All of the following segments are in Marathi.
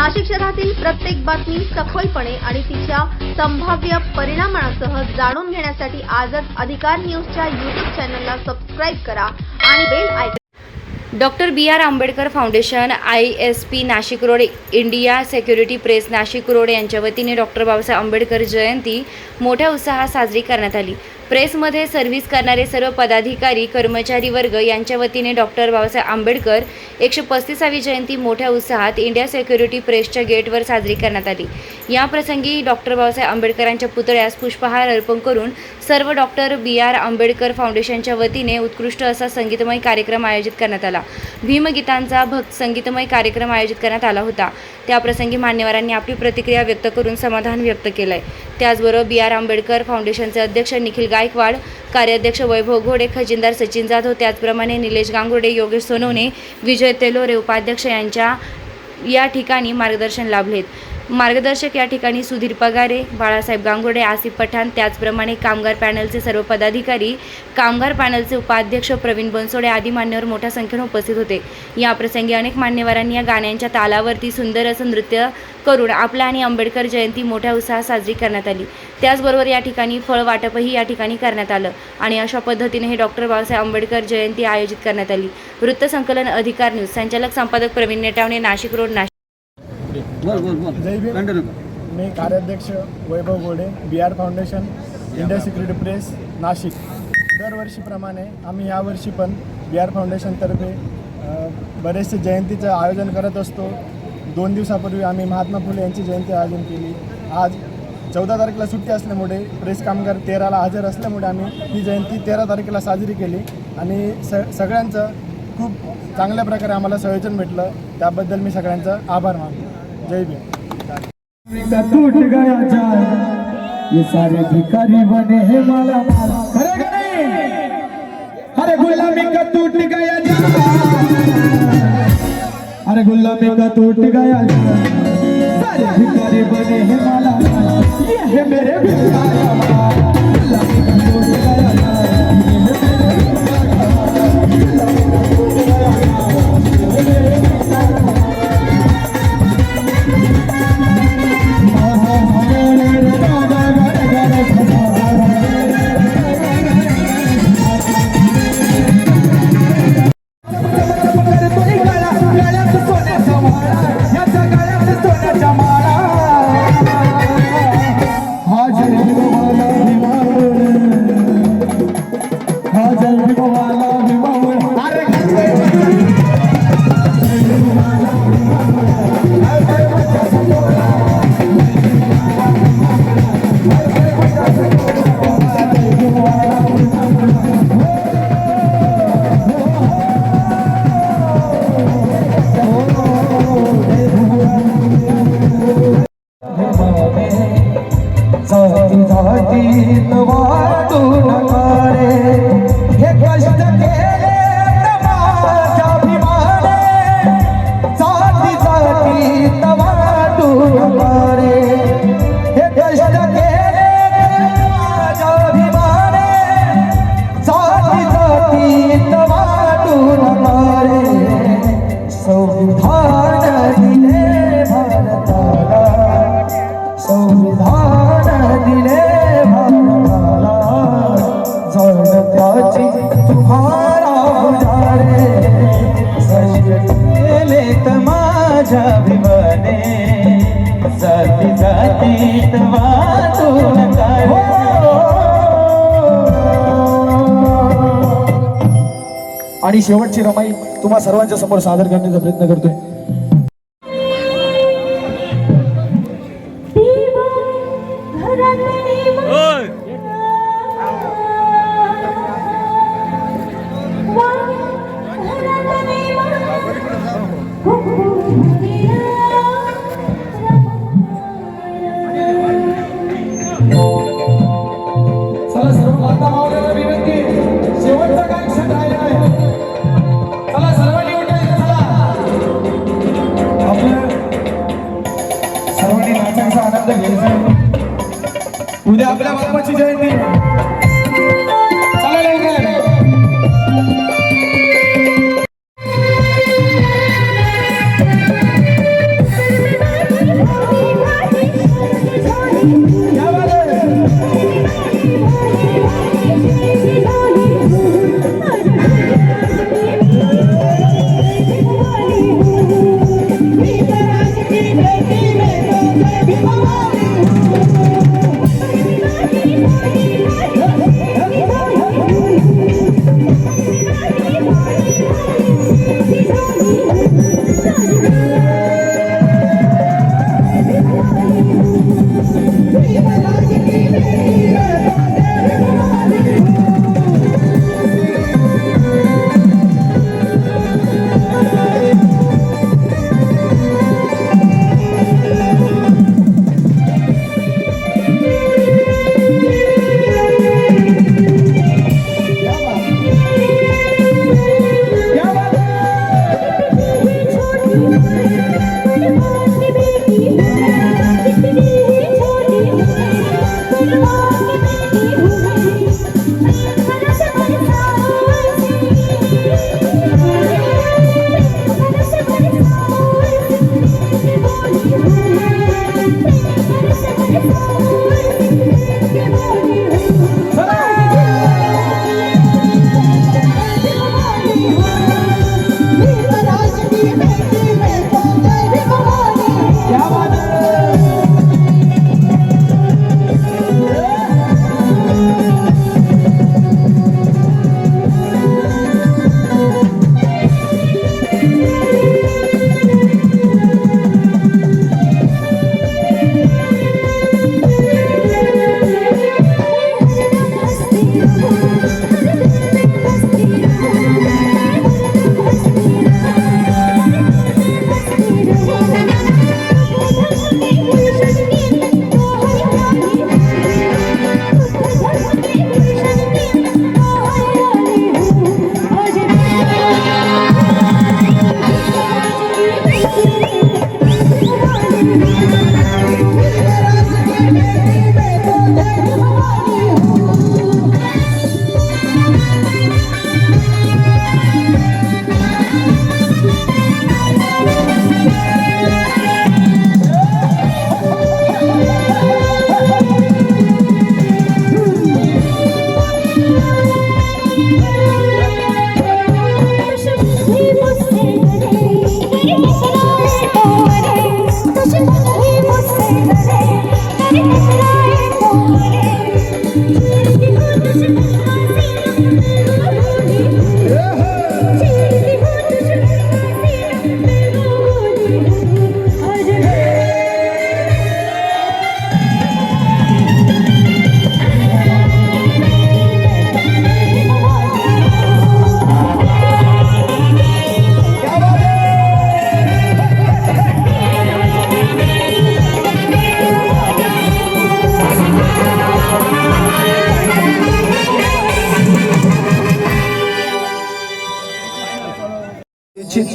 नाशिक शहरातील प्रत्येक बातमी सखोलपणे आणि तिच्या संभाव्य परिणामांसह जाणून घेण्यासाठी आजच अधिकार न्यूजच्या YouTube चॅनलला सबस्क्राईब करा आणि bell icon. Doctor B R. Ambedkar foundation, ISP Nashik road, India security press Nashik road यांच्या वतीने डॉक्टर बाबासाहेब आंबेडकर जयंती मोठ्या उत्साहात साजरी करण्यात आली. प्रेसमध्ये सर्व्हिस करणारे सर्व पदाधिकारी, कर्मचारी वर्ग यांच्या वतीने डॉक्टर बाबासाहेब आंबेडकर 135वी जयंती मोठ्या उत्साहात इंडिया सिक्युरिटी प्रेसच्या गेटवर साजरी करण्यात आली. या प्रसंगी डॉक्टर बाबासाहेब आंबेडकरांच्या पुतळ्यास पुष्पहार अर्पण करून सर्व डॉक्टर बी.आर. आंबेडकर फाउंडेशनच्या वतीने उत्कृष्ट असा संगीतमय कार्यक्रम आयोजित करण्यात आला. भीमगीतांचा भक्त संगीतमय कार्यक्रम आयोजित करण्यात आला होता. त्याप्रसंगी मान्यवरांनी आपली प्रतिक्रिया व्यक्त करून समाधान व्यक्त केलंय. त्याचबरोबर बी.आर. आंबेडकर फाउंडेशनचे अध्यक्ष निखिल गायकवाड, कार्याध्यक्ष वैभव घोडे, खजिनदार सचिन जाधव, त्याचप्रमाणे निलेश गांगुर्डे, योगेश सोनवणे, विजय तेलोरे उपाध्यक्ष यांच्या या ठिकाणी मार्गदर्शन लाभलेत. मार्गदर्शक या ठिकाणी सुधीर पगारे, बाळासाहेब गांगुर्डे, आसिफ पठाण, त्याचप्रमाणे कामगार पॅनलचे सर्व पदाधिकारी, कामगार पॅनलचे उपाध्यक्ष प्रवीण बनसोडे आदी मान्यवर मोठ्या संख्येने उपस्थित होते. या प्रसंगी अनेक मान्यवरांनी या गाण्यांच्या तालावरती सुंदर असं नृत्य करून आपला आणि आंबेडकर जयंती मोठ्या उत्साहात साजरी करण्यात आली. त्याचबरोबर या ठिकाणी फळ वाटपही या ठिकाणी करण्यात आलं आणि अशा पद्धतीने हे डॉक्टर बाबासाहेब आंबेडकर जयंती आयोजित करण्यात आली. वृत्तसंकलन अधिकार न्यूज, संचालक संपादक प्रवीण नेटावणे, नाशिक रोड, नाशिक. जय भीम. मी कार्याध्यक्ष Vaibhav Ghode, B R. Foundation, India security press Nashik. दरवर्षीप्रमाणे आम्ही यावर्षी पण बी.आर. फाउंडेशनतर्फे बरेचसे जयंतीचं आयोजन करत असतो. 2 दिवसापूर्वी आम्ही महात्मा फुले यांची जयंती आयोजन केली. आज 14 तारखेला सुट्टी असल्यामुळे प्रेस कामगार 13ला हजर असल्यामुळे आम्ही ही जयंती 13 तारखेला साजरी केली आणि सगळ्यांचं खूप चांगल्या प्रकारे आम्हाला संयोजन भेटलं. त्याबद्दल मी सगळ्यांचा आभार मानतो. जय भीम. टूट गया जाल ये सारे भिखारी बने हैं माला माल. खरे का नहीं? अरे गुलामी का टूट गया जाल, अरे गुलामी का टूट गया जाल, सारे भिखारी बने हैं माला माल. ये है मेरे भिखारी माल. गुलामी का टूट गया जाल, ये है मेरे भिखारी माल. गुलामी का टूट गया जाल, ये है मेरे भिखारी माल. आणि शेवटची रमाई तुम्हा सर्वांच्या समोर सादर करण्याचा प्रयत्न करतोय. चला सर्व माता मावळ्यांना विनंती, शेवटचा काही क्षण राहिला आहे. चला सर्वांनी उठायचं. चला आपल्या सर्वांनी नाचायचा आनंद घ्यायचा. उद्या आपल्या बाप्पाची जयंती. चला लवकर.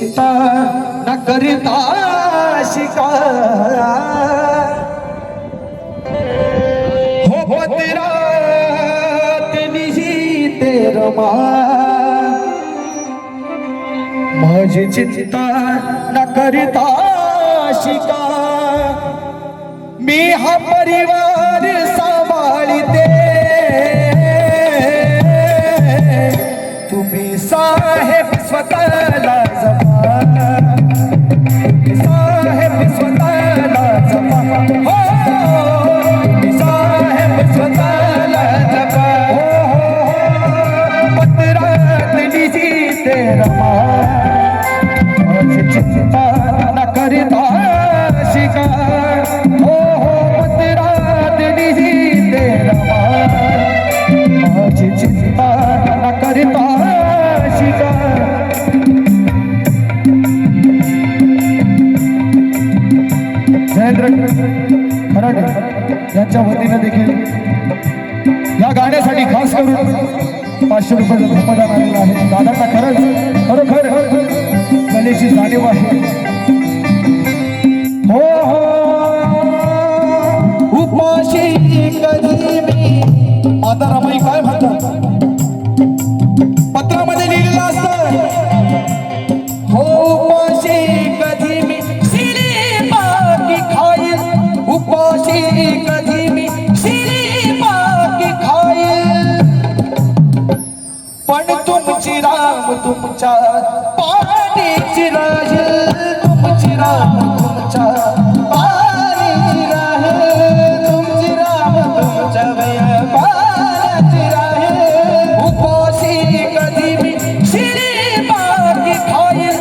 चिंता न करता शिकार हो पत्रात लिहिते रमा माझी चिंता न करता शिकार मी हा परिवार सांभाळते तुम्ही साहेब स्वतःला जपा तुम्ही साहेब स्वतःला जपा हो तुम्ही साहेब स्वतःला जपा हो पत्रात लिहिते रमा माझी चिंता न करता शिकार हो पत्रात लिहिते रमा माझी चिंता न करता शिकार जयेंद्र खराडे यांच्या वतीने देखील या गाण्यासाठी खास करून 500 रुपयाचं धर्मदान आलेलं आहे. दादांना खरोखर कलेची जाणीव आहे. हो उपाशी कधी मी आता रमाई काय म्हणतात पत्रामध्ये लिहिलेलं असतं हो उपाशी कधी मी शिरी बाकी खाईल उपाशी कधी मी शिरी बाकी खाईल पण तुमची राम तुमच्या पाठीची राहील तुमची राम तुमच्या पाठीची राहील तुमची राम तुमच्या पाठीची राहील उपाशी कधी मी शिरी बाकी खाईल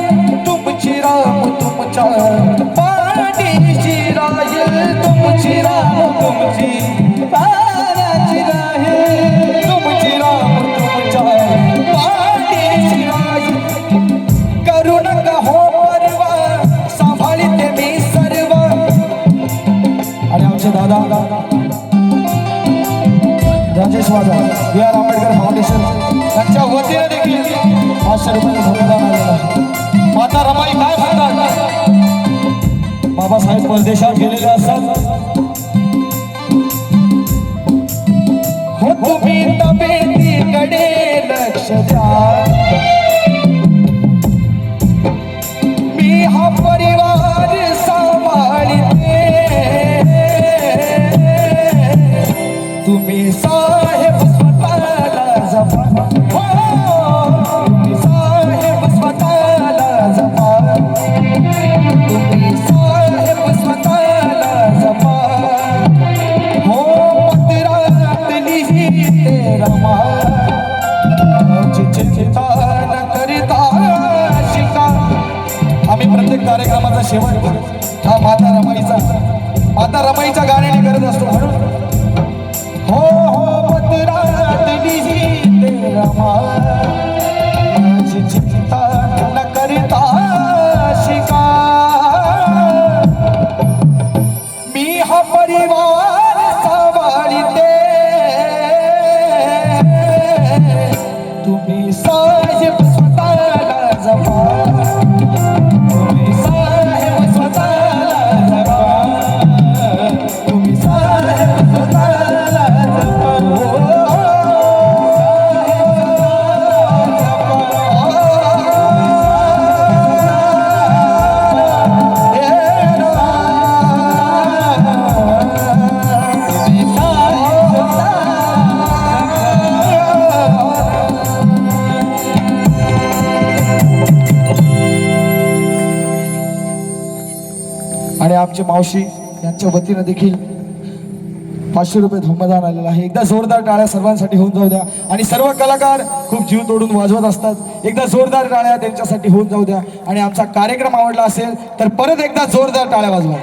तुमची राम तुमच्या पाठीची राहील तुमची राम तुमची पाठीची राहील तुमची राम तुमच्या पाठीची राहील करू नका हो परवा सांभाळते मी सर्व आणि आमचे दादा राजेश वाजा बी.आर. आंबेडकर फाउंडेशन त्यांच्या वतीने देखील 500 रुपयाचं अनुदान आलेलं आहे. माता रमाई काय म्हणतात बाबासाहेब परदेशात गेलेले असतात हो तुम्ही तब्येतीकडे लक्ष द्या मी हा परिवार सांभाळते तुम्ही साहेब स्वतःला जपा हो तुम्ही साहेब स्वतःला जपा तुम्ही साहेब स्वतःला जपा हो पत्रात लिहिते रमा माझी चिंता न करता शिका आम्ही प्रत्येक कार्यक्रमाचा शेवट हा माता रमाईच्या गाण्याने करत असतो म्हणून हो पत्रात लिहिते रमा माझी चिंता न करता शिका मी हा परिवार सांभाळते तुम्ही साहेब स्वतःला जपा तुम्ही साहेब स्वतःला जपा तुम्ही साहेब स्वतःला जपा आणि आमची मावशी यांच्या वतीने देखील 500 रुपये धर्मदान आलेलं आहे. एकदा जोरदार टाळ्या सर्वांसाठी होऊन जाऊ द्या आणि सर्व कलाकार खूप जीव तोडून वाजवत असतात. एकदा जोरदार टाळ्या त्यांच्यासाठी होऊन जाऊ द्या आणि आमचा कार्यक्रम आवडला असेल तर परत एकदा जोरदार टाळ्या वाजवा.